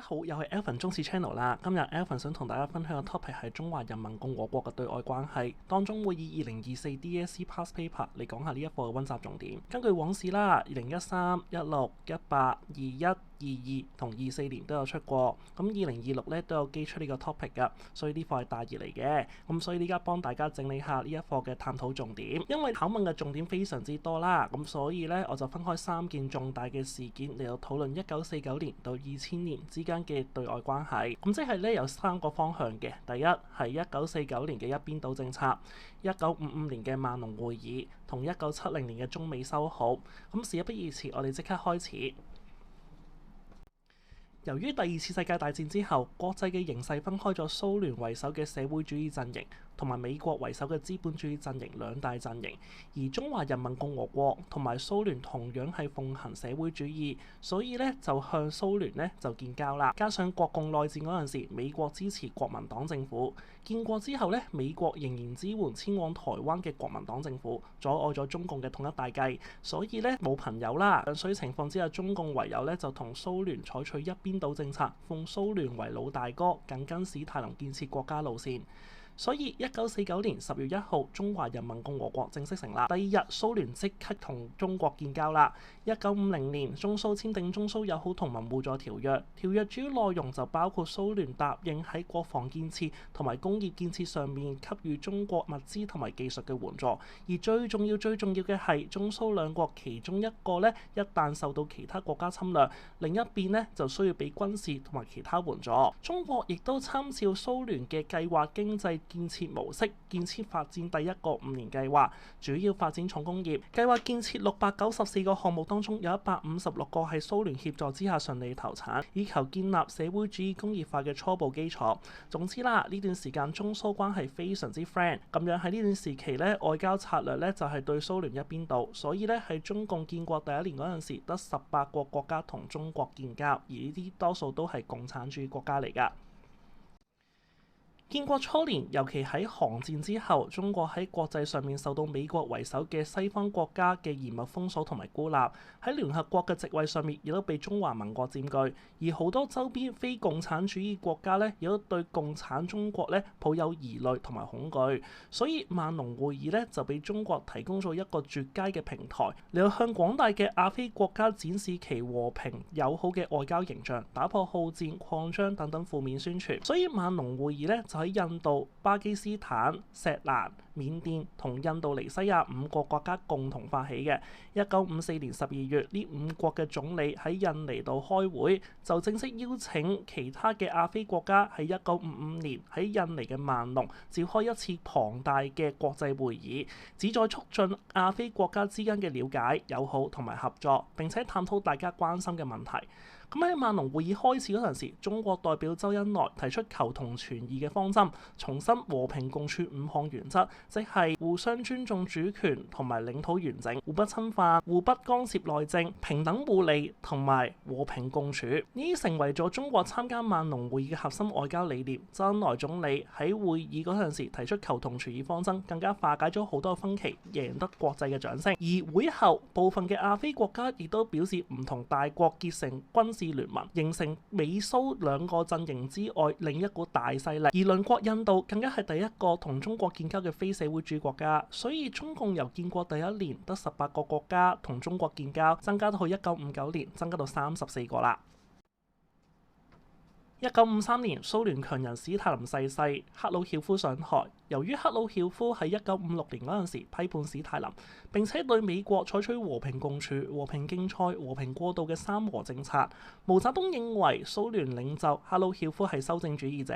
大家好，又係 Alvin 中史 channel 啦。今日 Alvin 想同大家分享嘅 topic 係中華人民共和國嘅對外關係，當中會以2024 DSE Past Paper 嚟講下呢一課嘅溫習重點。根據往事啦，2013、16、18、21、22同24年都有出過，咁2026咧都有機出呢個 topic 㗎，所以呢課係大熱嚟嘅。咁所以呢家幫大家整理下呢一課嘅探討重點，因為考問嘅重點非常之多啦，咁所以咧我就分開3件重大嘅事件嚟到討論1949年到2000年之間嘅對外關係。咁即係咧有3個方向嘅，第一係1949年嘅一邊倒政策，1955年嘅萬隆會議同1970年嘅中美修好。咁事不宜遲，我哋即刻開始。由於第二次世界大戰之後，國際嘅形勢分開咗蘇聯為首嘅社會主義陣營同埋美國為首嘅資本主義陣營兩大陣營，而中華人民共和國同埋蘇聯同樣係奉行社會主義，所以咧就向蘇聯咧就建交啦。加上國共內戰嗰陣時，美國支持國民黨政府，建國之後咧，美國仍然支援遷往台灣嘅國民黨政府，阻礙咗中共嘅統一大計，所以咧冇朋友啦。所以情況之下，中共唯有咧就同蘇聯採取一邊倒政策，奉蘇聯為老大哥，緊跟史太林建設國家路線。所以1949年10月1號，中華人民共和國正式成立。第二日，蘇聯即刻同中國建交啦。1950年，中蘇簽訂中蘇友好同盟互助條約。條約主要內容就包括蘇聯答應喺國防建設同埋工業建設上面給予中國物資同埋技術嘅援助。而最重要嘅係，中蘇兩國其中一個呢，一旦受到其他國家侵略，另一邊呢就需要俾軍事同埋其他援助。中國亦都參照蘇聯嘅計劃經濟建設模式，建設發展第一個5年計劃，主要發展重工業。計劃建設694個項目當中，有156個喺蘇聯協助之下順利投產，以求建立社會主義工業化嘅初步基礎。總之啦，呢段時間中蘇關係非常之 friend， 咁樣喺呢段時期咧，外交策略咧就係對蘇聯一邊倒，所以咧喺中共建國第一年嗰陣時，得18個國家同中國建交，而呢啲多數都係共產主義國家嚟㗎。建國初年，尤其喺韓戰之後，中國喺國際上面受到美國為首嘅西方國家嘅嚴密封鎖同埋孤立，喺聯合國嘅席位上面亦都被中華民國佔據，而好多周邊非共產主義國家咧，亦都對共產中國咧抱有疑慮同埋恐懼，所以萬隆會議咧就俾中國提供咗一個絕佳嘅平台，嚟到向廣大嘅亞非國家展示其和平友好嘅外交形象，打破好戰、擴張等等負面宣傳。所以萬隆會議咧就喺印度、巴基斯坦、錫蘭、緬甸同印度尼西亞5個國家共同發起嘅。1954年12月，呢5國嘅總理喺印尼度開會，就正式邀請其他嘅亞非國家喺1955年喺印尼嘅萬隆召開一次龐大嘅國際會議，旨在促進亞非國家之間嘅了解、友好同埋合作，並且探討大家關心嘅問題。咁喺萬隆會議開始嗰陣時，中國代表周恩來提出求同存異嘅方針，重申和平共處5項原則，即係互相尊重主權同埋領土完整，互不侵犯、互不干涉內政、平等互利同埋和平共處。呢啲成為咗中國參加萬隆會議嘅核心外交理念。周恩來總理喺會議嗰陣時提出求同存異方針，更加化解咗好多分歧，贏得國際嘅掌聲。而會後部分嘅亞非國家亦都表示唔同大國結成軍事聯盟，形成美蘇兩個陣營之外另一股大勢力。而鄰國印度更加係第一個同中國建交嘅非社會主義國家，所以中共由建國第一年得18個國家同中國建交，增加到去1959年增加到34個啦。1953年，蘇聯強人史太林逝世，赫魯曉夫上台。由於赫魯曉夫喺1956年嗰陣時批判史太林，並且對美國採取和平共處、和平競賽、和平過渡嘅3和政策，毛澤東認為蘇聯領袖赫魯曉夫係修正主義者。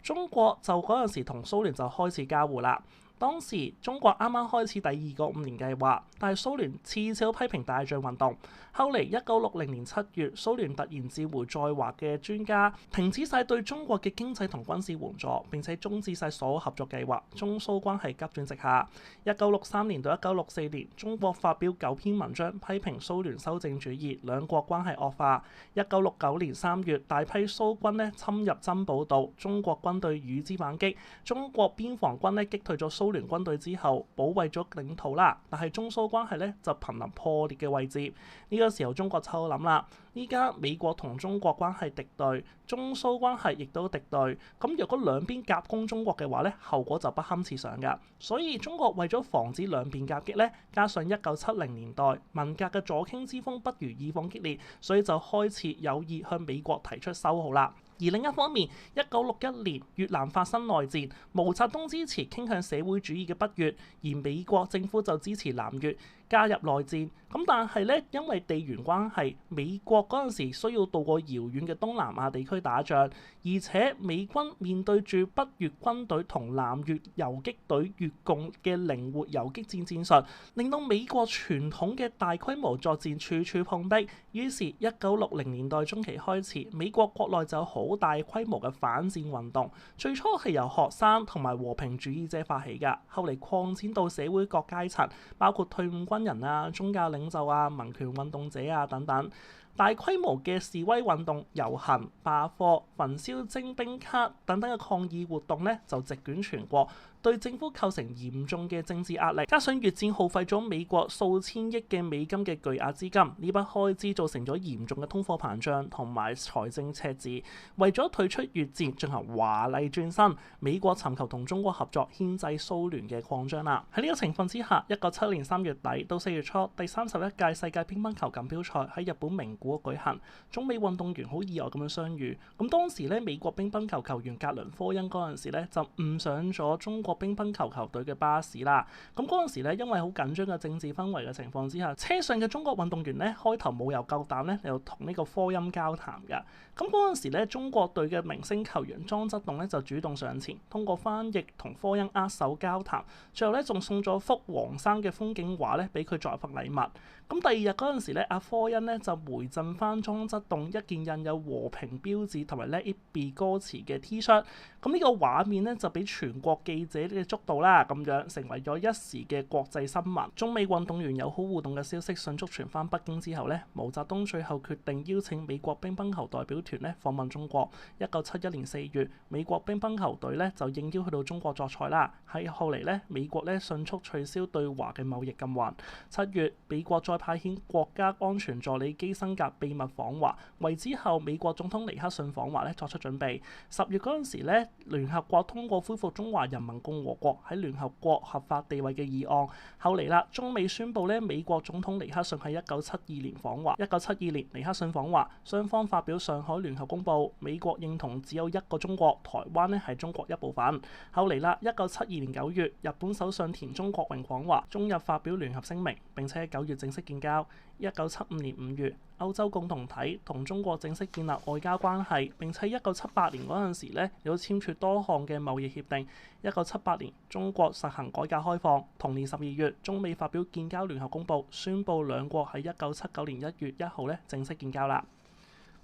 中國就嗰陣時同蘇聯就開始交互啦。當時中國啱啱開始第2個5年計劃，但係蘇聯次次都批評大象運動。後嚟1960年7月，蘇聯突然召回在華嘅專家，停止晒對中國嘅經濟同軍事援助，並且終止晒所有合作計劃，中蘇關係急轉直下。1963年到1964年，中國發表9篇文章批評蘇聯修正主義，兩國關係惡化。1969年3月，大批蘇軍侵入珍寶島，中國軍隊與之反擊，中國邊防軍擊退咗蘇蘇聯軍隊之後保衛咗領土啦，但係中蘇關係咧就瀕臨破裂嘅位置。呢個時候中國就諗啦，依家美國同中國關係敵對，中蘇關係亦都敵對，咁若果兩邊夾攻中國嘅話咧，後果就不堪設想㗎。所以中國為咗防止兩邊夾擊咧，加上1970年代文革嘅左傾之風不如以往激烈，所以就開始有意向美國提出修好啦。而另一方面，1961年越南發生內戰，毛澤東支持傾向社會主義嘅北越，而美國政府就支持南越加入內戰。咁但係咧，因為地緣關係，美國嗰陣時需要渡過遙遠嘅東南亞地區打仗，而且美軍面對住北越軍隊同南越游擊隊越共嘅靈活游擊戰戰術，令到美國傳統嘅大規模作戰處處碰壁。於是1960年代中期開始，美國國內就有好大規模嘅反戰運動，最初係由學生同埋和平主義者發起㗎，後嚟擴展到社會各階層，包括退伍軍人啊、宗教領袖啊、民權運動者啊等等。大規模嘅示威運動、遊行、罷課、焚燒徵兵卡等等嘅抗議活動咧，就席捲全國，對政府構成嚴重嘅政治壓力。加上越戰耗費咗美國數千億嘅美金嘅巨額資金，呢筆開支造成咗嚴重嘅通貨膨脹同埋財政赤字。為咗退出越戰進行華麗轉身，美國尋求同中國合作牽制蘇聯嘅擴張啦。喺呢個情況之下，1970年3月底到4月初，第31屆世界乒乓球錦標賽喺日本名古屋舉行，中美運動員好意外咁樣相遇。咁當時咧，美國乒乓球球員格倫科恩嗰陣時咧就誤上咗中國乒乓球球隊嘅巴士啦。咁嗰陣時咧，因為好緊張嘅政治氛圍嘅情況之下，車上嘅中國運動員咧開頭冇有夠膽咧嚟到同呢個科恩交談㗎。咁嗰陣時咧，中國隊嘅明星球員莊則棟咧就主動上前，通過翻譯同科恩握手交談，最後咧仲送咗幅黃山嘅風景畫咧俾佢作為份禮物。咁第二日嗰陣時咧，阿科恩咧就回贈翻莊則棟一件印有和平標誌同埋 Let It Be 歌詞嘅 T-shirt。咁呢個畫面咧就俾全國記者嘅捉到啦，咁樣成為咗一時嘅國際新聞。中美運動員友好互動嘅消息迅速傳翻北京之後咧，毛澤東最後決定邀請美國乒乓球代表團咧訪問中國。1971年4月，美國乒乓球隊咧就應邀去到中國作賽啦。喺後嚟咧，美國咧迅速取消對華嘅貿易禁運。7月，美國再派遣國家安全助理基辛格秘密訪華，為之後美國總統尼克遜訪華咧作出準備。10月嗰陣時咧，聯合國通過恢復中華人民共和國喺聯合國合法地位嘅議案。後嚟啦，中美宣布咧，美國總統尼克遜喺1972年訪華。1972年尼克遜訪華，雙方發表上海聯合公報，美國認同只有一個中國，台灣咧係中國一部分。後嚟啦，1972年9月，日本首相田中角榮訪華，中日發表聯合聲明，並且喺9月正式建交。1975年5月，歐洲共同體同中國正式建立外交關係，並且1978年嗰陣時咧，有簽署多項嘅貿易協定。1978年，中國實行改革開放。同年12月，中美發表建交聯合公報，宣布兩國喺1979年1月1號咧正式建交啦。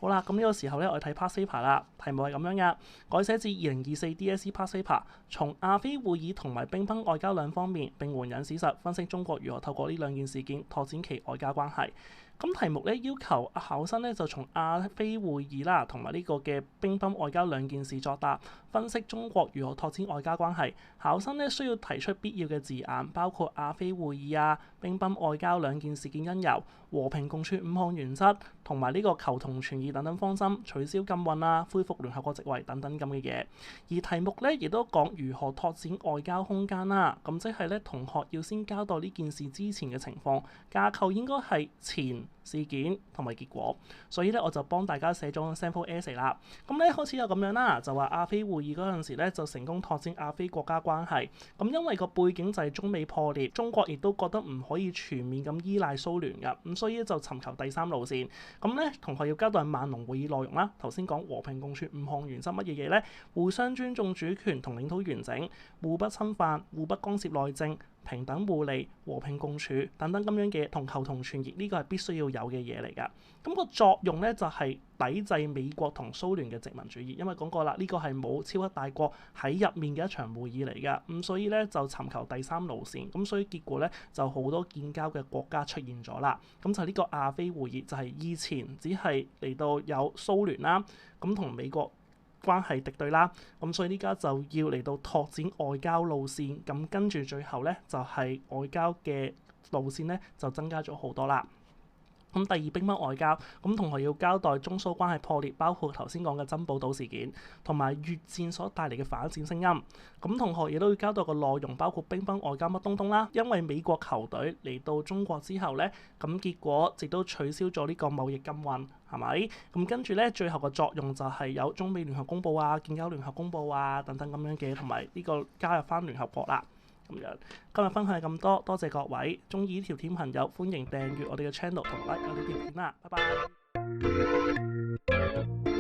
好啦，咁呢個時候咧，我哋睇 past paper 啦。題目係咁樣嘅，改寫自2024 DSE past paper，從亞非會議同埋乒乓外交兩方面，並援引史實分析中國如何透過呢兩件事件拓展其外交關係。咁題目咧要求考生咧就從亞非會議啦同埋呢個嘅乒乓外交兩件事作答，分析中國如何拓展外交關係。考生咧需要提出必要嘅字眼，包括亞非會議啊、乒乓外交兩件事件因由、和平共處5項原則同埋呢個求同存異等等方針、取消禁運啊、恢復聯合國席位等等咁嘅嘢。而題目咧亦都講如何拓展外交空間啦。咁即係咧同學要先交代呢件事之前嘅情況，架構應該係前事件同埋結果，所以咧我就幫大家寫咗 sample essay 啦。咁咧開始有咁樣啦，就話亞非會議嗰陣時咧就成功拓展亞非國家關係。咁因為個背景就係中美破裂，中國亦都覺得唔可以全面咁依賴蘇聯㗎，咁所以就尋求第三路線。咁咧同學要交代萬隆會議內容啦。頭先講和平共處5項原則乜嘢嘢咧？互相尊重主權同領土完整，互不侵犯，互不干涉內政，平等互利、和平共處等等咁樣嘅同求同存異，呢個係必須要有嘅嘢嚟㗎。咁個作用咧就係抵制美國同蘇聯嘅殖民主義，因為講過啦，呢個係冇超級大國喺入面嘅一場會議嚟㗎。咁所以咧就尋求第三路線，咁所以結果咧就好多建交嘅國家出現咗啦。咁就呢個亞非會議就係以前只係嚟到有蘇聯啦，咁同美國關係敵對啦，咁所以呢家就要嚟到拓展外交路線，咁跟住最後咧就係外交嘅路線咧就增加咗好多啦。咁第二，兵不外交，咁同學要交代中蘇關係破裂，包括頭先講嘅珍寶島事件，同埋越戰所帶嚟嘅反戰聲音。咁同學亦都要交代個內容，包括兵不外交乜東東啦。因為美國球隊嚟到中國之後咧，咁結果亦都取消咗呢個貿易禁運，係咪？咁跟住咧，最後個作用就係有中美聯合公佈啊、建交聯合公佈啊等等咁樣嘅，同埋呢個加入翻聯合國啦。咁樣，今日分享係咁多，多謝各位。中意呢條片朋友，歡迎訂閱我哋嘅 channel 同 like 我哋條片啦，拜拜。